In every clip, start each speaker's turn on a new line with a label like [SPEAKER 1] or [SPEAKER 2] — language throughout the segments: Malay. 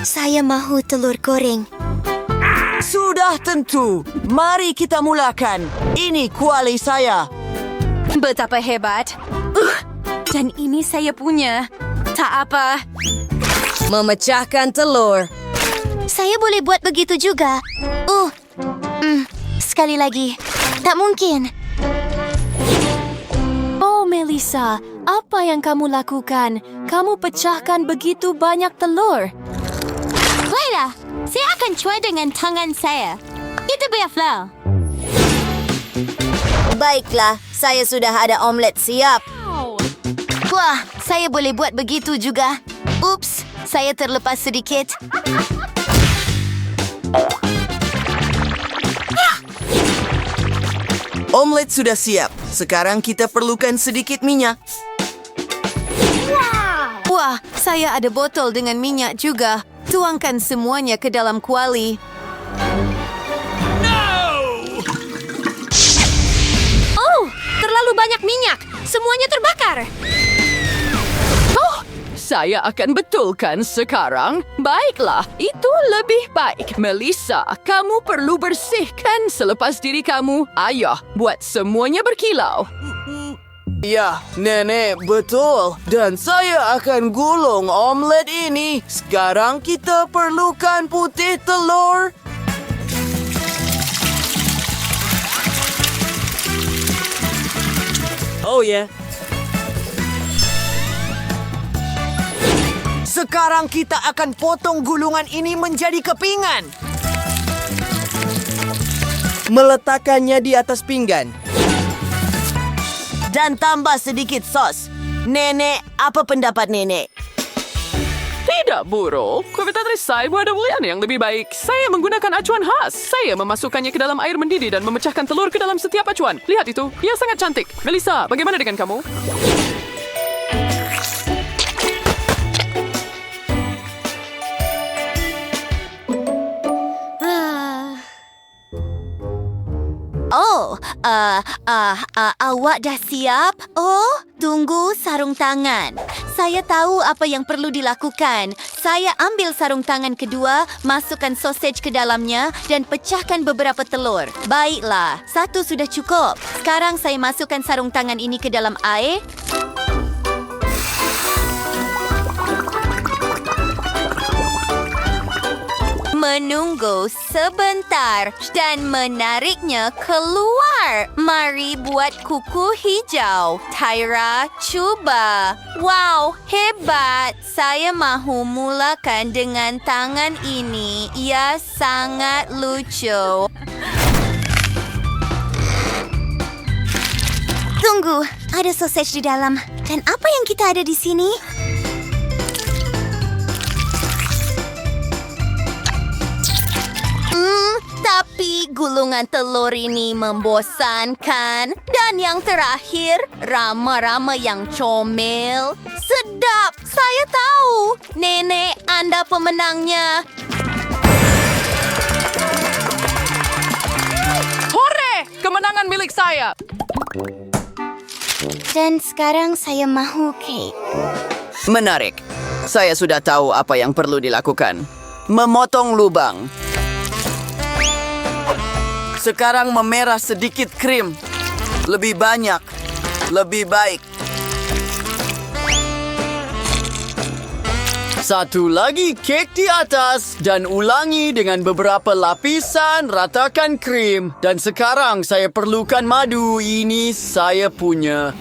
[SPEAKER 1] Saya mahu telur goreng.
[SPEAKER 2] Sudah tentu. Mari kita mulakan. Ini kuali saya.
[SPEAKER 3] Betapa hebat. Dan ini saya punya. Tak apa.
[SPEAKER 4] Memecahkan telur.
[SPEAKER 1] Saya boleh buat begitu juga. Sekali lagi. Tak mungkin.
[SPEAKER 3] Oh, Melissa, apa yang kamu lakukan? Kamu pecahkan begitu banyak telur.
[SPEAKER 1] Baiklah, saya akan cuai dengan tangan saya. Kita biar flow.
[SPEAKER 4] Baiklah, saya sudah ada omelet siap.
[SPEAKER 1] Wah, saya boleh buat begitu juga. Ups, saya terlepas sedikit.
[SPEAKER 2] Omelet sudah siap. Sekarang kita perlukan sedikit minyak.
[SPEAKER 3] Wah, saya ada botol dengan minyak juga. Tuangkan semuanya ke dalam kuali. Oh, terlalu banyak minyak. Semuanya terbakar.
[SPEAKER 5] Saya akan betulkan sekarang. Baiklah, itu lebih baik. Melissa, kamu perlu bersihkan selepas diri kamu. Ayah, buat semuanya berkilau.
[SPEAKER 2] Ya, Nenek, betul. Dan saya akan gulung omelet ini. Sekarang kita perlukan putih telur. Oh ya. Sekarang kita akan potong gulungan ini menjadi kepingan. Meletakkannya di atas pinggan. Dan tambah sedikit sos. Nenek, apa pendapat Nenek?
[SPEAKER 5] Tidak buruk. Komentaris saya ada pilihan yang lebih baik. Saya menggunakan acuan khas. Saya memasukkannya ke dalam air mendidih dan memecahkan telur ke dalam setiap acuan. Lihat itu. Ia sangat cantik. Melissa, bagaimana dengan kamu?
[SPEAKER 1] Awak dah siap? Oh, tunggu sarung tangan. Saya tahu apa yang perlu dilakukan. Saya ambil sarung tangan kedua, masukkan sausage ke dalamnya dan pecahkan beberapa telur. Baiklah, satu sudah cukup. Sekarang saya masukkan sarung tangan ini ke dalam air. Menunggu sebentar dan menariknya keluar. Mari buat kuku hijau. Tyra, cuba. Wow, hebat. Saya mahu mulakan dengan tangan ini. Ia sangat lucu. Tunggu, ada sausage di dalam. Dan apa yang kita ada di sini? Tapi gulungan telur ini membosankan. Dan yang terakhir, rama-rama yang comel. Sedap, saya tahu. Nenek, Anda pemenangnya.
[SPEAKER 5] Hore! Kemenangan milik saya!
[SPEAKER 1] Dan sekarang saya mahu cake.
[SPEAKER 2] Menarik. Saya sudah tahu apa yang perlu dilakukan. Memotong lubang. Sekarang memerah sedikit krim. Lebih banyak. Lebih baik. Satu lagi kek di atas dan ulangi dengan beberapa lapisan, ratakan krim. Dan sekarang saya perlukan madu. Ini saya punya.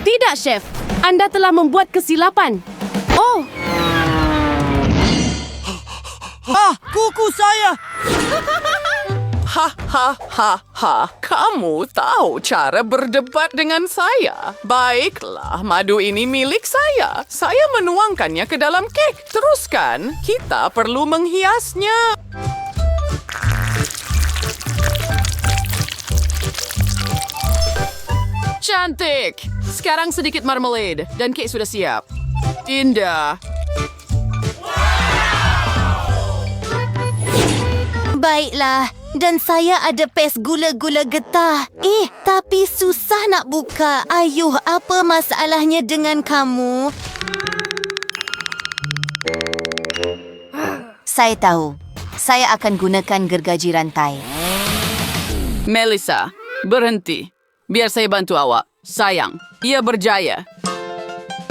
[SPEAKER 3] Tidak, Chef. Anda telah membuat kesilapan. Oh,
[SPEAKER 2] Kuku saya!
[SPEAKER 5] Hahaha, kamu tahu cara berdebat dengan saya. Baiklah, madu ini milik saya. Saya menuangkannya ke dalam kek. Teruskan, kita perlu menghiasnya. Cantik. Sekarang sedikit marmalade dan kek sudah siap. Indah.
[SPEAKER 1] Baiklah, dan saya ada pes gula-gula getah. Tapi susah nak buka. Ayuh, apa masalahnya dengan kamu? Saya tahu. Saya akan gunakan gergaji rantai.
[SPEAKER 5] Melissa, berhenti. Biar saya bantu awak. Sayang, ia berjaya.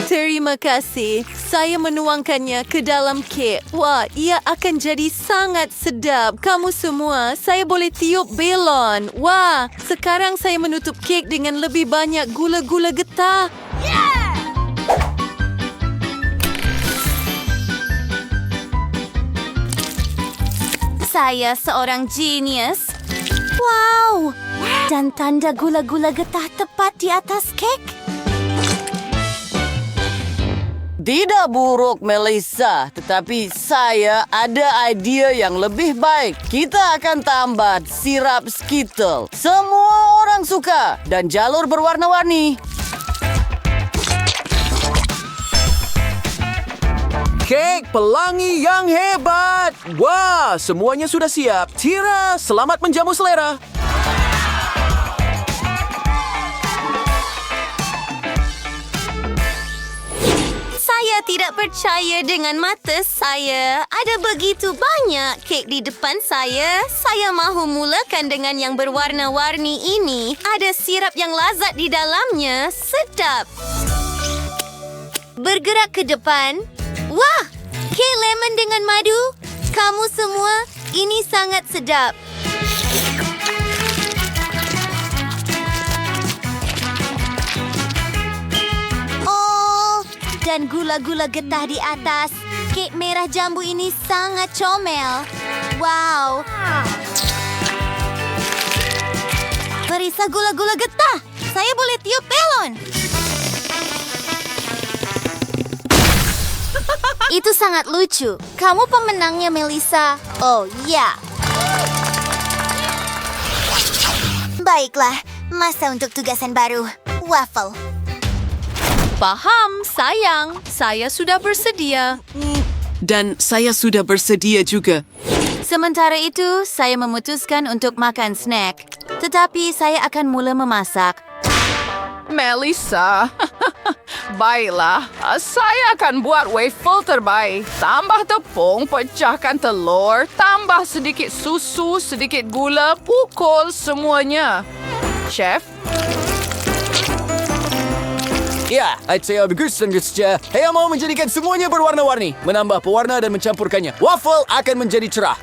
[SPEAKER 3] Terima kasih. Saya menuangkannya ke dalam kek. Wah, ia akan jadi sangat sedap. Kamu semua, saya boleh tiup belon. Wah, sekarang saya menutup kek dengan lebih banyak gula-gula getah.
[SPEAKER 1] Saya seorang genius. Wow! Dan tanda gula-gula getah tepat di atas kek.
[SPEAKER 2] Tidak buruk, Melissa. Tetapi saya ada idea yang lebih baik. Kita akan tambah sirap Skittle. Semua orang suka. Dan jalur berwarna-warni. Kek pelangi yang hebat. Wah, semuanya sudah siap. Tira, selamat menjamu selera.
[SPEAKER 1] Saya tidak percaya dengan mata saya. Ada begitu banyak kek di depan saya. Saya mahu mulakan dengan yang berwarna-warni ini. Ada sirap yang lazat di dalamnya. Sedap. Bergerak ke depan. Wah! Kek lemon dengan madu. Kamu semua, ini sangat sedap. Dan gula-gula getah di atas. Kek merah jambu ini sangat comel. Wow. Perisa gula-gula getah. Saya boleh tiup belon. Itu sangat lucu. Kamu pemenangnya, Melissa. Oh, ya. Baiklah, masa untuk tugasan baru. Waffle.
[SPEAKER 3] Paham, sayang. Saya sudah bersedia.
[SPEAKER 5] Dan saya sudah bersedia juga.
[SPEAKER 1] Sementara itu, saya memutuskan untuk makan snack. Tetapi saya akan mula memasak.
[SPEAKER 5] Melissa, baiklah. Saya akan buat waffle terbaik. Tambah tepung, pecahkan telur, tambah sedikit susu, sedikit gula, pukul semuanya. Chef?
[SPEAKER 2] Ya, saya bagus dan saja. Saya mau menjadikan semuanya berwarna-warni. Menambah pewarna dan mencampurkannya. Waffle akan menjadi cerah.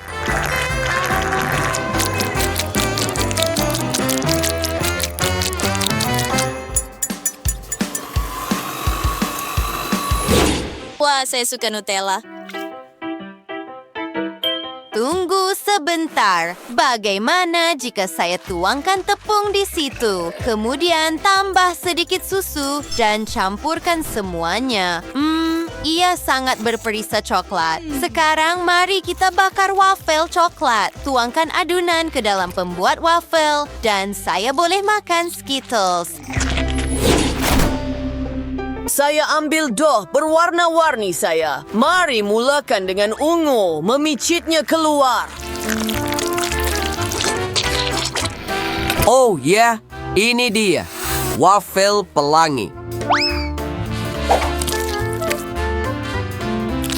[SPEAKER 1] Wah, saya suka Nutella. Tunggu sebentar. Bagaimana jika saya tuangkan tepung di situ? Kemudian tambah sedikit susu dan campurkan semuanya. Ia sangat berperisa coklat. Sekarang mari kita bakar waffle coklat. Tuangkan adunan ke dalam pembuat waffle dan saya boleh makan Skittles.
[SPEAKER 2] Saya ambil dough berwarna-warni saya. Mari mulakan dengan ungu, memicitnya keluar.
[SPEAKER 6] Oh ya, ini dia. Waffle pelangi.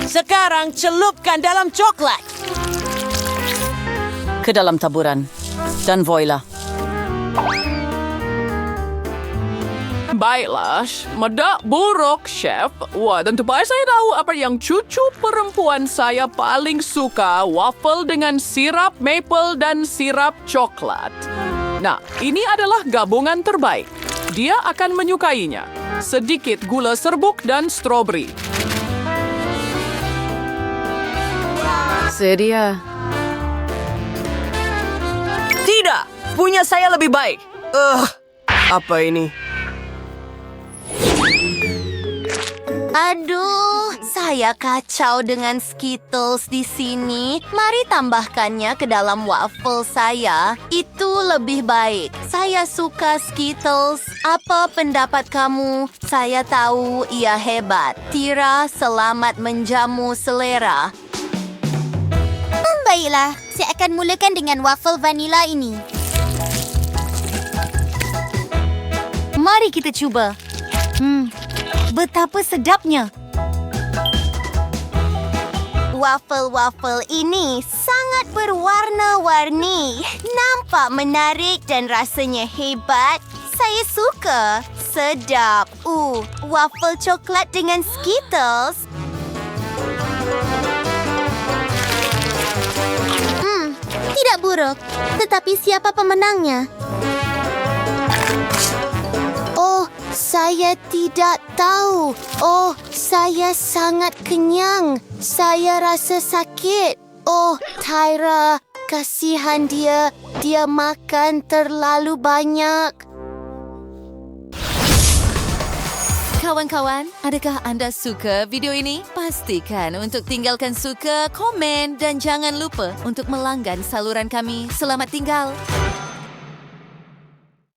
[SPEAKER 2] Sekarang celupkan dalam coklat. Ke dalam taburan. Dan voila.
[SPEAKER 5] Baiklah, medak buruk, Chef. Wah, tentu saja saya tahu apa yang cucu perempuan saya paling suka, waffle dengan sirap maple dan sirap coklat. Nah, ini adalah gabungan terbaik. Dia akan menyukainya. Sedikit gula serbuk dan stroberi.
[SPEAKER 2] Sedia. Tidak, punya saya lebih baik. Apa ini?
[SPEAKER 1] Aduh, saya kacau dengan Skittles di sini. Mari tambahkannya ke dalam waffle saya. Itu lebih baik. Saya suka Skittles. Apa pendapat kamu? Saya tahu ia hebat. Tira, selamat menjamu selera. Baiklah, saya akan mulakan dengan waffle vanila ini. Mari kita cuba. Betapa sedapnya. Waffle-waffle ini sangat berwarna-warni. Nampak menarik dan rasanya hebat. Saya suka. Sedap. Waffle coklat dengan Skittles. Tidak buruk. Tetapi siapa pemenangnya? Oh, saya tidak tahu. Oh, saya sangat kenyang. Saya rasa sakit. Oh, Tyra, kasihan dia. Dia makan terlalu banyak.
[SPEAKER 3] Kawan-kawan, adakah anda suka video ini? Pastikan untuk tinggalkan suka, komen dan jangan lupa untuk melanggan saluran kami. Selamat tinggal.